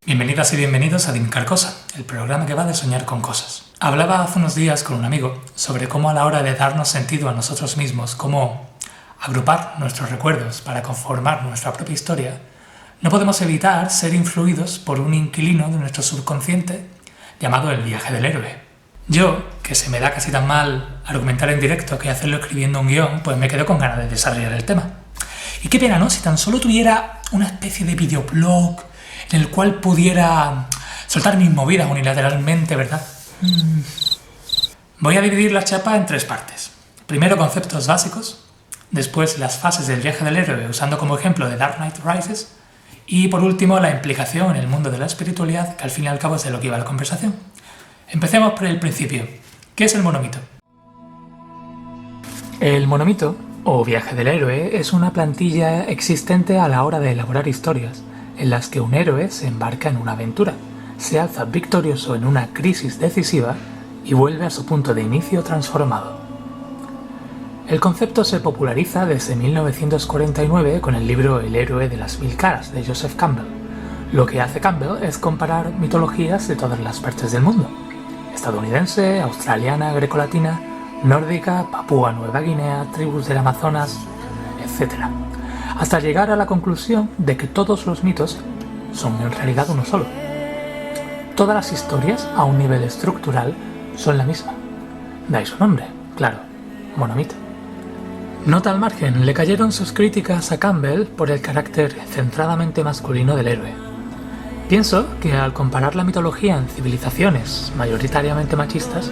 Bienvenidas y bienvenidos a Dim Carcosa, el programa que va de soñar con cosas. Hablaba hace unos días con un amigo sobre cómo a la hora de darnos sentido a nosotros mismos, cómo agrupar nuestros recuerdos para conformar nuestra propia historia, no podemos evitar ser influidos por un inquilino de nuestro subconsciente llamado el viaje del héroe. Yo, que se me da casi tan mal argumentar en directo que hacerlo escribiendo un guión, pues me quedo con ganas de desarrollar el tema. Y qué pena, ¿no? Si tan solo tuviera una especie de videoblog en el cual pudiera soltar mis movidas unilateralmente, ¿verdad? Voy a dividir la chapa en tres partes. Primero conceptos básicos, después las fases del viaje del héroe usando como ejemplo The Dark Knight Rises y por último la implicación en el mundo de la espiritualidad, que al fin y al cabo es de lo que iba la conversación. Empecemos por el principio. ¿Qué es el monomito? El monomito, o viaje del héroe, es una plantilla existente a la hora de elaborar historias en las que un héroe se embarca en una aventura, se alza victorioso en una crisis decisiva y vuelve a su punto de inicio transformado. El concepto se populariza desde 1949 con el libro El héroe de las mil caras de Joseph Campbell. Lo que hace Campbell es comparar mitologías de todas las partes del mundo: estadounidense, australiana, grecolatina, nórdica, Papúa Nueva Guinea, tribus del Amazonas, etc., hasta llegar a la conclusión de que todos los mitos son en realidad uno solo. Todas las historias, a un nivel estructural, son la misma. De ahí su nombre, claro, monomito. Nota al margen, le cayeron sus críticas a Campbell por el carácter centradamente masculino del héroe. Pienso que al comparar la mitología en civilizaciones mayoritariamente machistas,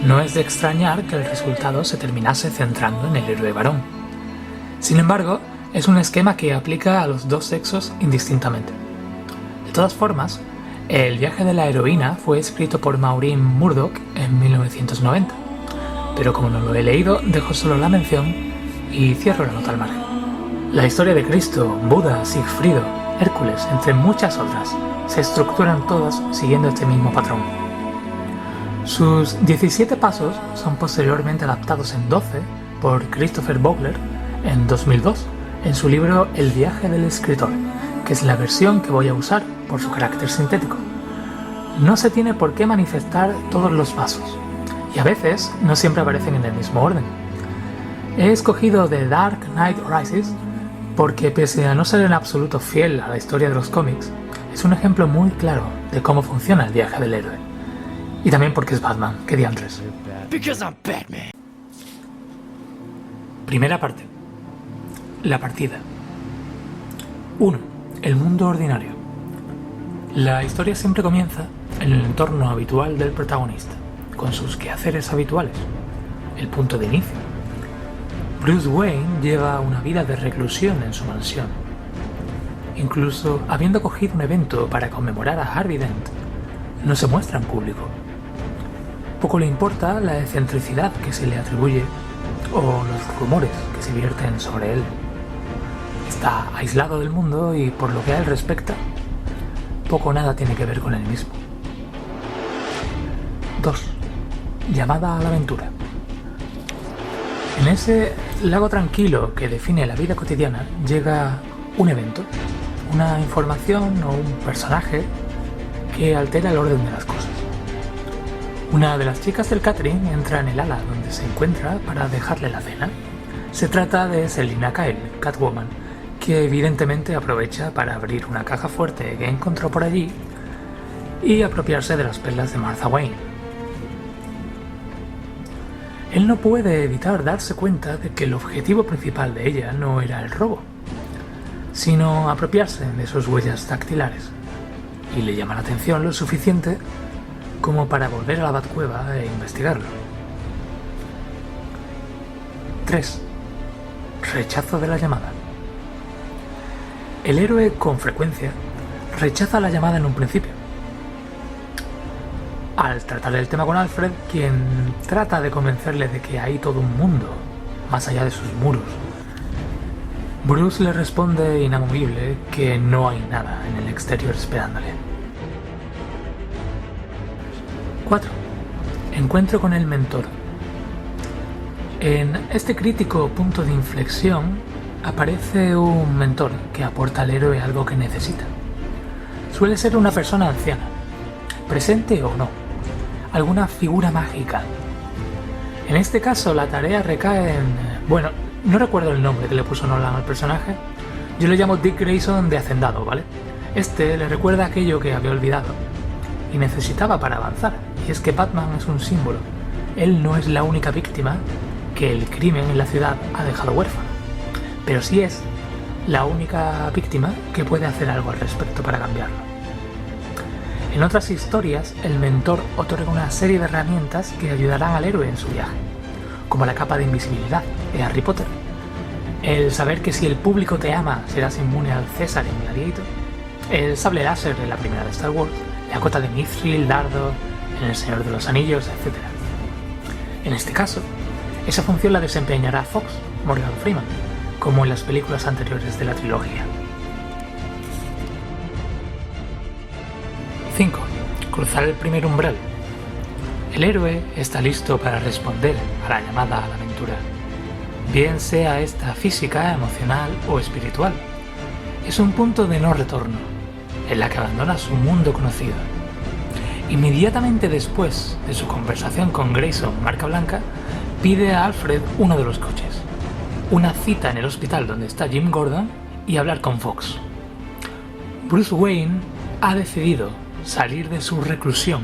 no es de extrañar que el resultado se terminase centrando en el héroe varón. Sin embargo, es un esquema que aplica a los dos sexos indistintamente. De todas formas, el viaje de la heroína fue escrito por Maureen Murdoch en 1990, pero como no lo he leído, dejo solo la mención y cierro la nota al margen. La historia de Cristo, Buda, Sigfrido, Hércules, entre muchas otras, se estructuran todas siguiendo este mismo patrón. Sus 17 pasos son posteriormente adaptados en 12 por Christopher Vogler en 2002, en su libro El viaje del escritor, que es la versión que voy a usar por su carácter sintético. No se tiene por qué manifestar todos los pasos, y a veces no siempre aparecen en el mismo orden. He escogido The Dark Knight Rises porque, pese a no ser en absoluto fiel a la historia de los cómics, es un ejemplo muy claro de cómo funciona el viaje del héroe. Y también porque es Batman, que diantres. Primera parte. La partida. 1. El mundo ordinario. La historia siempre comienza en el entorno habitual del protagonista, con sus quehaceres habituales, el punto de inicio. Bruce Wayne lleva una vida de reclusión en su mansión. Incluso habiendo cogido un evento para conmemorar a Harvey Dent, no se muestra en público. Poco le importa la excentricidad que se le atribuye o los rumores que se vierten sobre él. Está aislado del mundo y, por lo que a él respecta, poco o nada tiene que ver con él mismo. 2. Llamada a la aventura. En ese lago tranquilo que define la vida cotidiana llega un evento, una información o un personaje que altera el orden de las cosas. Una de las chicas del catering entra en el ala donde se encuentra para dejarle la cena. Se trata de Selina Kyle, Catwoman, que evidentemente aprovecha para abrir una caja fuerte que encontró por allí y apropiarse de las perlas de Martha Wayne. Él no puede evitar darse cuenta de que el objetivo principal de ella no era el robo, sino apropiarse de sus huellas dactilares, y le llama la atención lo suficiente como para volver a la Batcueva e investigarlo. 3. Rechazo de la llamada. El héroe, con frecuencia, rechaza la llamada en un principio. Al tratar el tema con Alfred, quien trata de convencerle de que hay todo un mundo más allá de sus muros, Bruce le responde inamovible que no hay nada en el exterior esperándole. 4. Encuentro con el mentor. En este crítico punto de inflexión aparece un mentor que aporta al héroe algo que necesita. suele ser una persona anciana, presente o no, alguna figura mágica. En este caso la tarea recae en... bueno, no recuerdo el nombre que le puso Nolan al personaje, yo le llamo Dick Grayson de Hacendado, ¿vale? Este le recuerda aquello que había olvidado y necesitaba para avanzar, y es que Batman es un símbolo. Él no es la única víctima que el crimen en la ciudad ha dejado huérfana, pero sí es la única víctima que puede hacer algo al respecto para cambiarlo. En otras historias, el mentor otorga una serie de herramientas que ayudarán al héroe en su viaje, como la capa de invisibilidad de Harry Potter, el saber que si el público te ama serás inmune al César en Gladiator, el sable láser en la primera de Star Wars, la cota de Mithril, dardo en El Señor de los Anillos, etc. En este caso, esa función la desempeñará Fox, Morgan Freeman, como en las películas anteriores de la trilogía. 5. Cruzar el primer umbral. El héroe está listo para responder a la llamada a la aventura, bien sea esta física, emocional o espiritual. Es un punto de no retorno, en la que abandona su mundo conocido. Inmediatamente después de su conversación con Grayson, marca blanca, pide a Alfred uno de los coches, una cita en el hospital donde está Jim Gordon y hablar con Fox. Bruce Wayne ha decidido salir de su reclusión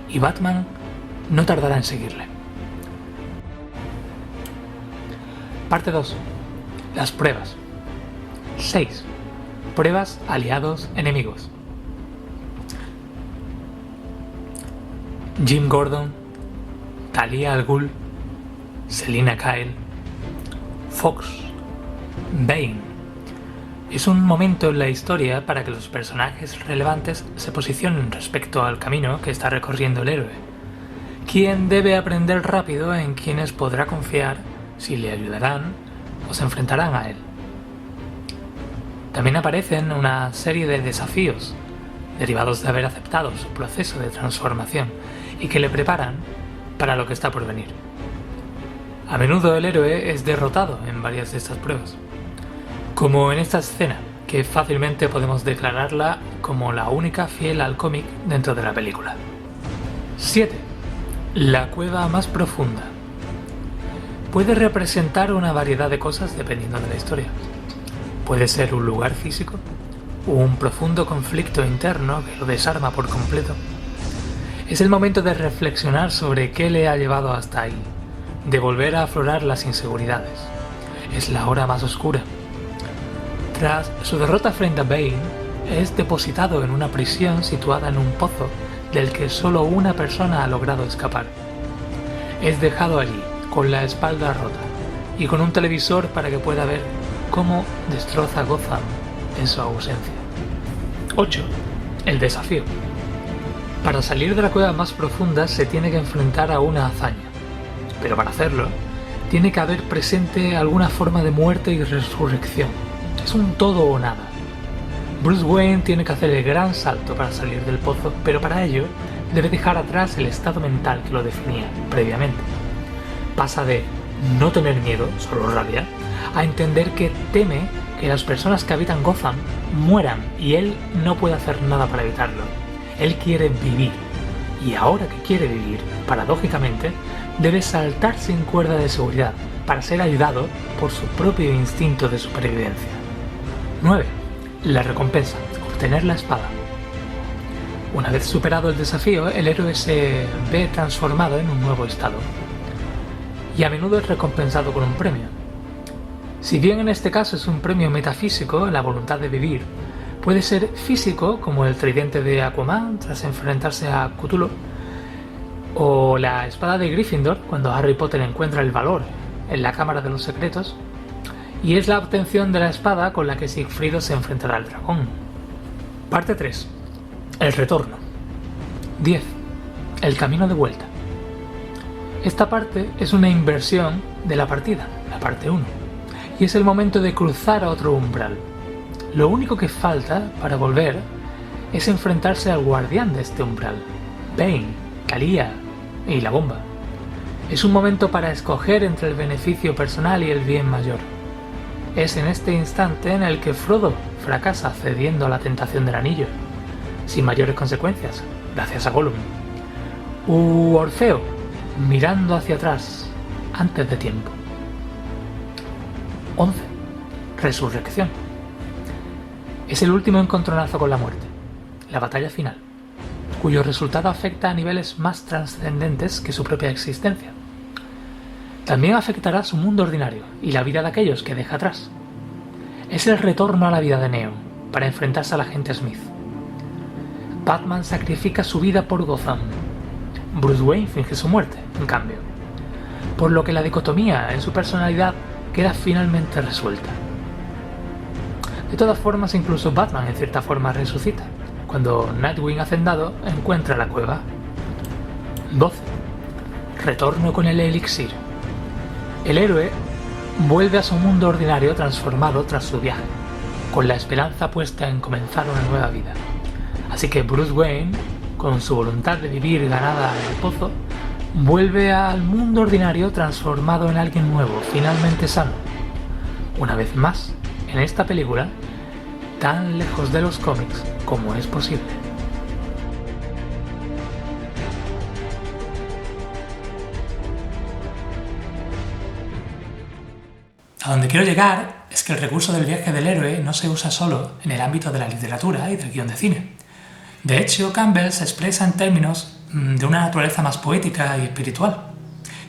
y Batman no tardará en seguirle. Parte 2. Las pruebas. 6. Pruebas, aliados, enemigos. Jim Gordon, Talia al Ghul, Selina Kyle, Fox, Bane. Es un momento en la historia para que los personajes relevantes se posicionen respecto al camino que está recorriendo el héroe, quien debe aprender rápido en quienes podrá confiar si le ayudarán o se enfrentarán a él. También aparecen una serie de desafíos derivados de haber aceptado su proceso de transformación y que le preparan para lo que está por venir. A menudo el héroe es derrotado en varias de estas pruebas, como en esta escena, que fácilmente podemos declararla como la única fiel al cómic dentro de la película. 7. La cueva más profunda. Puede representar una variedad de cosas dependiendo de la historia. Puede ser un lugar físico, o un profundo conflicto interno que lo desarma por completo. Es el momento de reflexionar sobre qué le ha llevado hasta ahí, de volver a aflorar las inseguridades. Es la hora más oscura. Tras su derrota frente a Bane, es depositado en una prisión situada en un pozo del que solo una persona ha logrado escapar. Es dejado allí, con la espalda rota, y con un televisor para que pueda ver cómo destroza Gotham en su ausencia. 8. El desafío. Para salir de la cueva más profunda se tiene que enfrentar a una hazaña, pero para hacerlo, tiene que haber presente alguna forma de muerte y resurrección. Es un todo o nada. Bruce Wayne tiene que hacer el gran salto para salir del pozo, pero para ello debe dejar atrás el estado mental que lo definía previamente. Pasa de no tener miedo, solo rabia, a entender que teme que las personas que habitan Gotham mueran y él no puede hacer nada para evitarlo. Él quiere vivir, y ahora que quiere vivir, paradójicamente, debe saltar sin cuerda de seguridad para ser ayudado por su propio instinto de supervivencia. 9. La recompensa, obtener la espada. Una vez superado el desafío, el héroe se ve transformado en un nuevo estado, y a menudo es recompensado con un premio. Si bien en este caso es un premio metafísico, la voluntad de vivir, puede ser físico, como el tridente de Aquaman tras enfrentarse a Cthulhu, o la espada de Gryffindor cuando Harry Potter encuentra el valor en la Cámara de los Secretos, y es la obtención de la espada con la que Sigfrido se enfrentará al dragón. Parte 3. El retorno. 10. El camino de vuelta. Esta parte es una inversión de la partida, la parte 1, y es el momento de cruzar a otro umbral. Lo único que falta para volver es enfrentarse al guardián de este umbral, Bane, Talia y la bomba. Es un momento para escoger entre el beneficio personal y el bien mayor. Es en este instante en el que Frodo fracasa cediendo a la tentación del anillo, sin mayores consecuencias, gracias a Gollum. U Orfeo, mirando hacia atrás, antes de tiempo. 11. Resurrección. Es el último encontronazo con la muerte, la batalla final, cuyo resultado afecta a niveles más trascendentes que su propia existencia. También afectará su mundo ordinario y la vida de aquellos que deja atrás. Es el retorno a la vida de Neo, para enfrentarse al agente Smith. Batman sacrifica su vida por Gotham. Bruce Wayne finge su muerte, en cambio. Por lo que la dicotomía en su personalidad queda finalmente resuelta. De todas formas, incluso Batman en cierta forma resucita, cuando Nightwing hacendado encuentra la cueva. 12. Retorno con el elixir. El héroe vuelve a su mundo ordinario transformado tras su viaje, con la esperanza puesta en comenzar una nueva vida. Así que Bruce Wayne, con su voluntad de vivir ganada en el pozo, vuelve al mundo ordinario transformado en alguien nuevo, finalmente sano. Una vez más, en esta película, tan lejos de los cómics como es posible. A donde quiero llegar es que el recurso del viaje del héroe no se usa solo en el ámbito de la literatura y del guión de cine. De hecho, Campbell se expresa en términos de una naturaleza más poética y espiritual,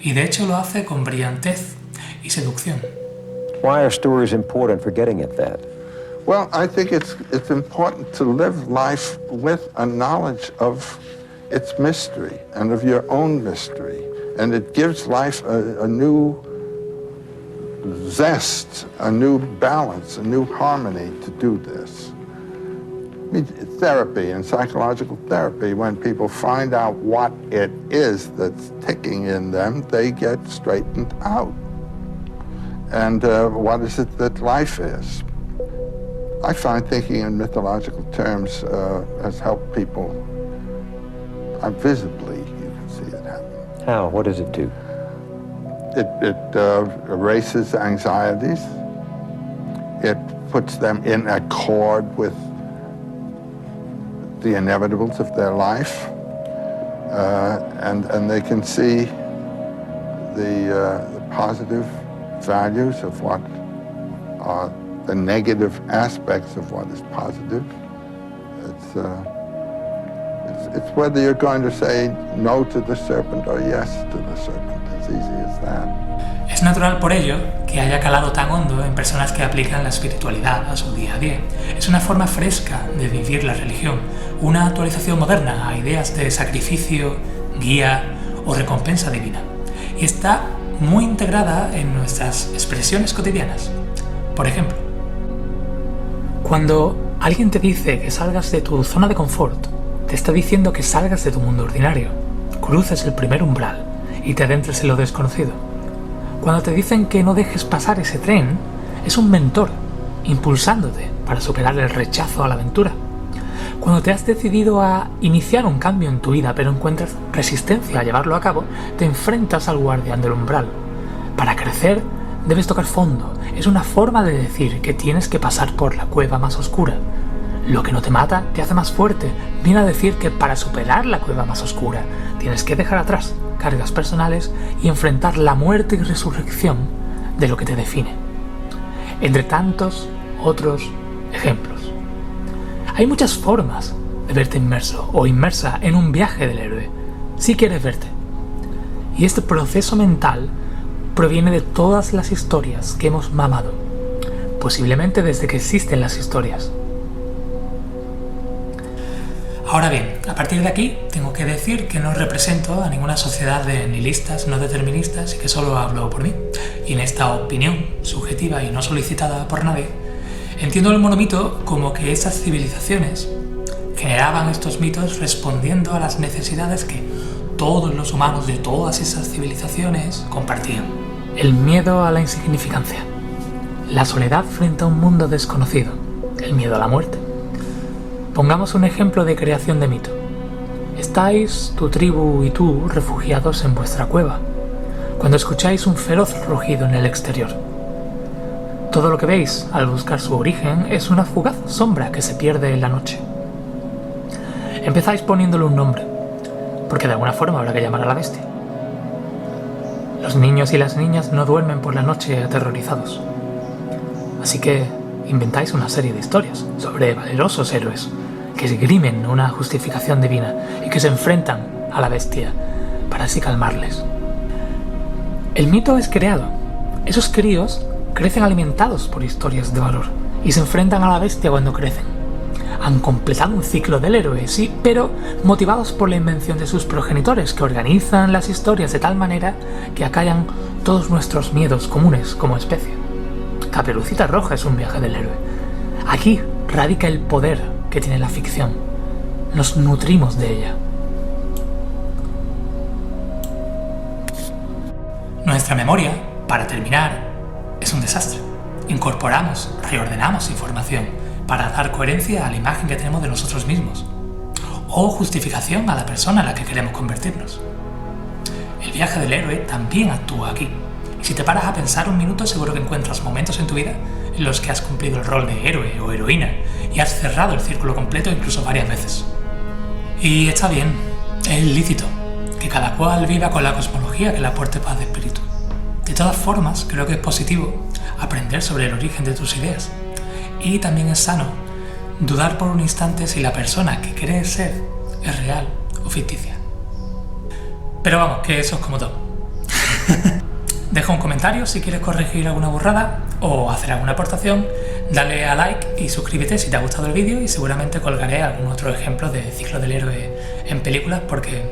y de hecho lo hace con brillantez y seducción. Why are stories important for getting at that? Well, I think it's important to live life with a knowledge of its mystery and of your own mystery, and it gives life a new zest, a new balance, a new harmony to do this. I mean, therapy and psychological therapy, when people find out what it is that's ticking in them, they get straightened out. And what is it that life is? I find thinking in mythological terms has helped people visibly. You can see it happen. How? What does it do? It erases anxieties. It puts them in accord with the inevitables of their life, and they can see the positive values of what are the negative aspects of what is positive. It's whether you're going to say no to the serpent or yes to the serpent. As easy as that. Es natural por ello que haya calado tan hondo en personas que aplican la espiritualidad a su día a día. Es una forma fresca de vivir la religión, una actualización moderna a ideas de sacrificio, guía o recompensa divina. Y está muy integrada en nuestras expresiones cotidianas. Por ejemplo, cuando alguien te dice que salgas de tu zona de confort, te está diciendo que salgas de tu mundo ordinario, cruces el primer umbral y te adentres en lo desconocido. Cuando te dicen que no dejes pasar ese tren, es un mentor, impulsándote para superar el rechazo a la aventura. Cuando te has decidido a iniciar un cambio en tu vida pero encuentras resistencia a llevarlo a cabo, te enfrentas al guardián del umbral. Para crecer, debes tocar fondo. Es una forma de decir que tienes que pasar por la cueva más oscura. Lo que no te mata te hace más fuerte. Viene a decir que para superar la cueva más oscura tienes que dejar atrás cargas personales y enfrentar la muerte y resurrección de lo que te define. Entre tantos otros ejemplos. Hay muchas formas de verte inmerso o inmersa en un viaje del héroe, si quieres verte. Y este proceso mental proviene de todas las historias que hemos mamado, posiblemente desde que existen las historias. Ahora bien, a partir de aquí tengo que decir que no represento a ninguna sociedad de nihilistas, no deterministas y que solo hablo por mí. Y en esta opinión subjetiva y no solicitada por nadie, entiendo el monomito como que esas civilizaciones generaban estos mitos respondiendo a las necesidades que todos los humanos de todas esas civilizaciones compartían. El miedo a la insignificancia, la soledad frente a un mundo desconocido, el miedo a la muerte. Pongamos un ejemplo de creación de mito. Estáis, tu tribu y tú, refugiados en vuestra cueva, cuando escucháis un feroz rugido en el exterior. Todo lo que veis al buscar su origen es una fugaz sombra que se pierde en la noche. Empezáis poniéndole un nombre, porque de alguna forma habrá que llamar a la bestia. Los niños y las niñas no duermen por la noche aterrorizados. Así que inventáis una serie de historias sobre valerosos héroes que esgrimen una justificación divina y que se enfrentan a la bestia para así calmarles. El mito es creado. Esos críos crecen alimentados por historias de valor y se enfrentan a la bestia cuando crecen. Han completado un ciclo del héroe, sí, pero motivados por la invención de sus progenitores, que organizan las historias de tal manera que acallan todos nuestros miedos comunes como especie. Caperucita Roja es un viaje del héroe. Aquí radica el poder que tiene la ficción. Nos nutrimos de ella. Nuestra memoria, para terminar, es un desastre. Incorporamos, reordenamos información para dar coherencia a la imagen que tenemos de nosotros mismos, o justificación a la persona en la que queremos convertirnos. El viaje del héroe también actúa aquí, y si te paras a pensar un minuto seguro que encuentras momentos en tu vida en los que has cumplido el rol de héroe o heroína y has cerrado el círculo completo incluso varias veces. Y está bien, es lícito, que cada cual viva con la cosmología que le aporte paz de espíritu. De todas formas, creo que es positivo aprender sobre el origen de tus ideas. Y también es sano dudar por un instante si la persona que crees ser es real o ficticia. Pero vamos, que eso es como todo. Deja un comentario si quieres corregir alguna burrada o hacer alguna aportación, dale a like y suscríbete si te ha gustado el vídeo y seguramente colgaré algún otro ejemplo de ciclo del héroe en películas porque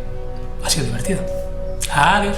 ha sido divertido. Adiós.